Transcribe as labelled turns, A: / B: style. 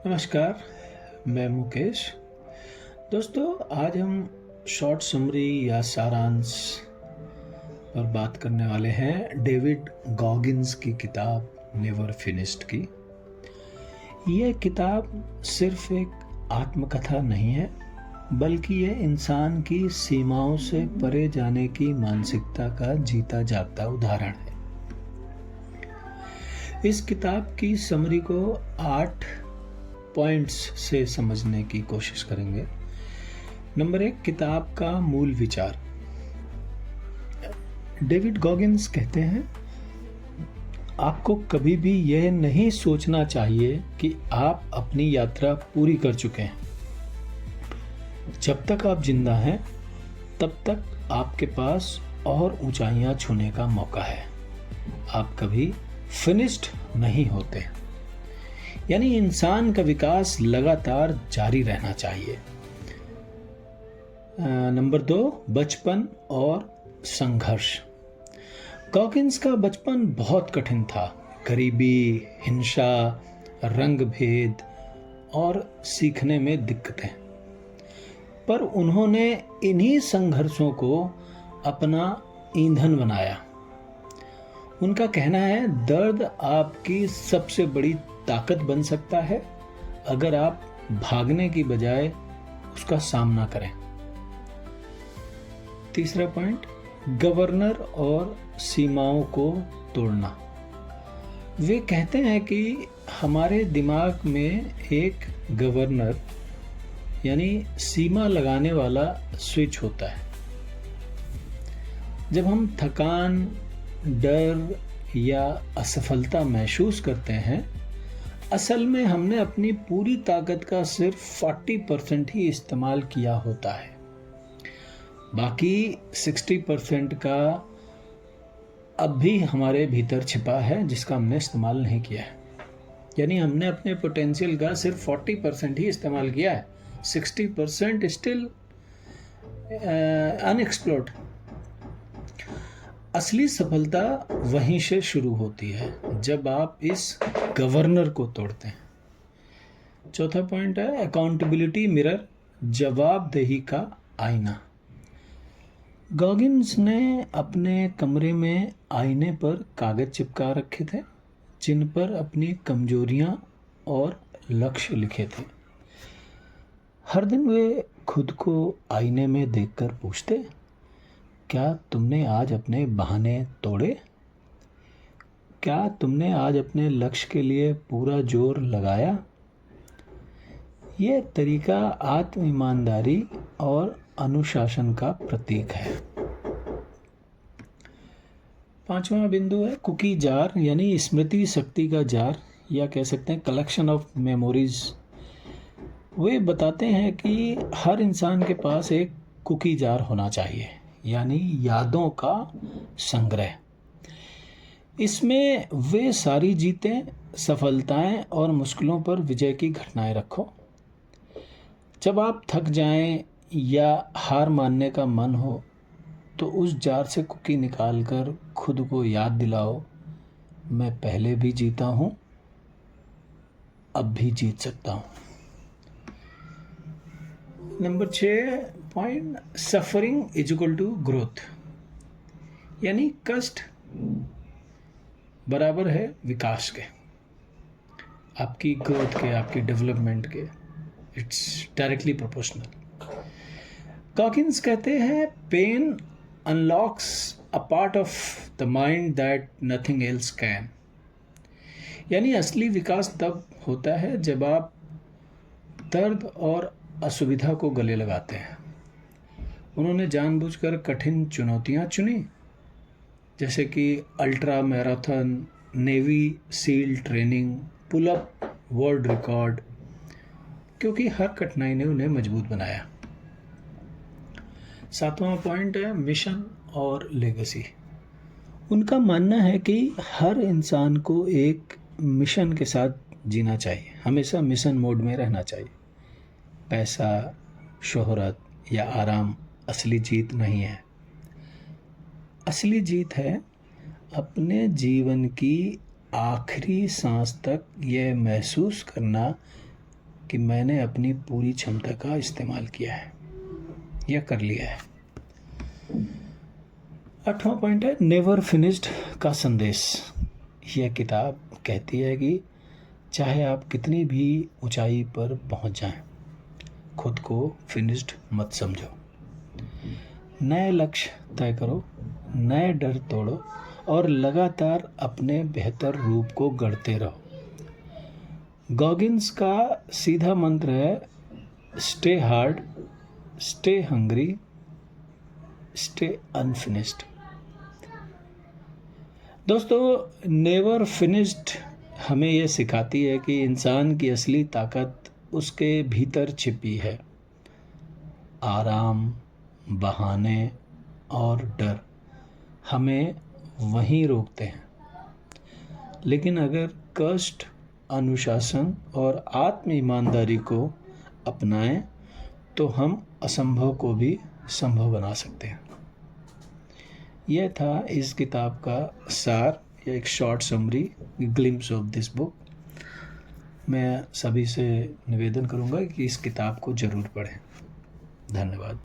A: नमस्कार, मैं मुकेश। दोस्तों, आज हम शॉर्ट समरी या सारांश पर बात करने वाले हैं डेविड गॉगिन्स की किताब नेवर फिनिश्ड की। यह किताब सिर्फ एक आत्मकथा नहीं है, बल्कि यह इंसान की सीमाओं से परे जाने की मानसिकता का जीता जागता उदाहरण है। इस किताब की समरी को 8 पॉइंट्स से समझने की कोशिश करेंगे। नंबर 1, किताब का मूल विचार। डेविड गॉगिन्स कहते हैं, आपको कभी भी यह नहीं सोचना चाहिए कि आप अपनी यात्रा पूरी कर चुके हैं। जब तक आप जिंदा हैं, तब तक आपके पास और ऊंचाइयां छूने का मौका है। आप कभी फिनिश्ड नहीं होते। यानी इंसान का विकास लगातार जारी रहना चाहिए। नंबर 2, बचपन और संघर्ष। गॉगिन्स का बचपन बहुत कठिन था। गरीबी, हिंसा, रंग भेद और सीखने में दिक्कतें। पर उन्होंने इन्हीं संघर्षों को अपना ईंधन बनाया। उनका कहना है, दर्द आपकी सबसे बड़ी ताकत बन सकता है अगर आप भागने की बजाय उसका सामना करें। तीसरा पॉइंट, गवर्नर और सीमाओं को तोड़ना। वे कहते हैं कि हमारे दिमाग में एक गवर्नर यानी सीमा लगाने वाला स्विच होता है। जब हम थकान, डर या असफलता महसूस करते हैं, असल में हमने अपनी पूरी ताकत का सिर्फ 40% ही इस्तेमाल किया होता है। बाकी 60% का अब भी हमारे भीतर छिपा है, जिसका हमने इस्तेमाल नहीं किया है। यानी हमने अपने पोटेंशियल का सिर्फ 40% ही इस्तेमाल किया है, 60% स्टिल अनएक्सप्लोर्ड। असली सफलता वहीं से शुरू होती है, जब आप इस गवर्नर को तोड़ते हैं। चौथा पॉइंट है अकाउंटेबिलिटी मिरर, जवाबदेही का आईना। गॉगिन्स ने अपने कमरे में आईने पर कागज चिपका रखे थे, जिन पर अपनी कमजोरियां और लक्ष्य लिखे थे। हर दिन वे खुद को आईने में देखकर पूछते, क्या तुमने आज अपने बहाने तोड़े? क्या तुमने आज अपने लक्ष्य के लिए पूरा जोर लगाया? यह तरीका आत्म ईमानदारी और अनुशासन का प्रतीक है। पांचवा बिंदु है कुकी जार, यानी स्मृति शक्ति का जार, या कह सकते हैं कलेक्शन ऑफ मेमोरीज। वे बताते हैं कि हर इंसान के पास एक कुकी जार होना चाहिए, यानी यादों का संग्रह। इसमें वे सारी जीतें, सफलताएं और मुश्किलों पर विजय की घटनाएं रखो। जब आप थक जाएं या हार मानने का मन हो, तो उस जार से कुकी निकालकर खुद को याद दिलाओ, मैं पहले भी जीता हूं, अब भी जीत सकता हूं। Number 6 point, suffering is equal to growth, यानी कष्ट बराबर है विकास के, आपकी ग्रोथ के, आपकी डेवलपमेंट के। It's directly proportional. गॉगिन्स कहते हैं, pain unlocks a part of the mind that nothing else can. यानी असली विकास तब होता है जब आप दर्द और असुविधा को गले लगाते हैं। उन्होंने जानबूझकर कठिन चुनौतियां चुनी, जैसे कि ultra marathon, navy seal training, pull up world record, क्योंकि हर कठिनाई ने उन्हें मजबूत बनाया। 7वां पॉइंट है मिशन और लेगेसी। उनका मानना है कि हर इंसान को एक मिशन के साथ जीना चाहिए, हमेशा मिशन मोड में रहना चाहिए। पैसा, शोहरत या आराम असली जीत नहीं है। असली जीत है अपने जीवन की आखिरी सांस तक यह महसूस करना कि मैंने अपनी पूरी क्षमता का इस्तेमाल किया है या कर लिया है। 8वां पॉइंट है नेवर फिनिश्ड का संदेश। यह किताब कहती है कि चाहे आप कितनी भी ऊंचाई पर पहुंच जाएं, खुद को फिनिश्ड मत समझो। नए लक्ष्य तय करो, नए डर तोड़ो और लगातार अपने बेहतर रूप को गढ़ते रहो। गॉगिन्स का सीधा मंत्र है stay hard, stay hungry, stay unfinished. दोस्तों, नेवर फिनिश्ड हमें यह सिखाती है कि इंसान की असली ताकत उसके भीतर छिपी है। आराम, बहाने और डर हमें वहीं रोकते हैं, लेकिन अगर कष्ट, अनुशासन और आत्म ईमानदारी को अपनाएं तो हम असंभव को भी संभव बना सकते हैं। यह था इस किताब का सार या एक short summary, glimpse of this book. मैं सभी से निवेदन करूंगा कि इस किताब को ज़रूर पढ़ें। धन्यवाद।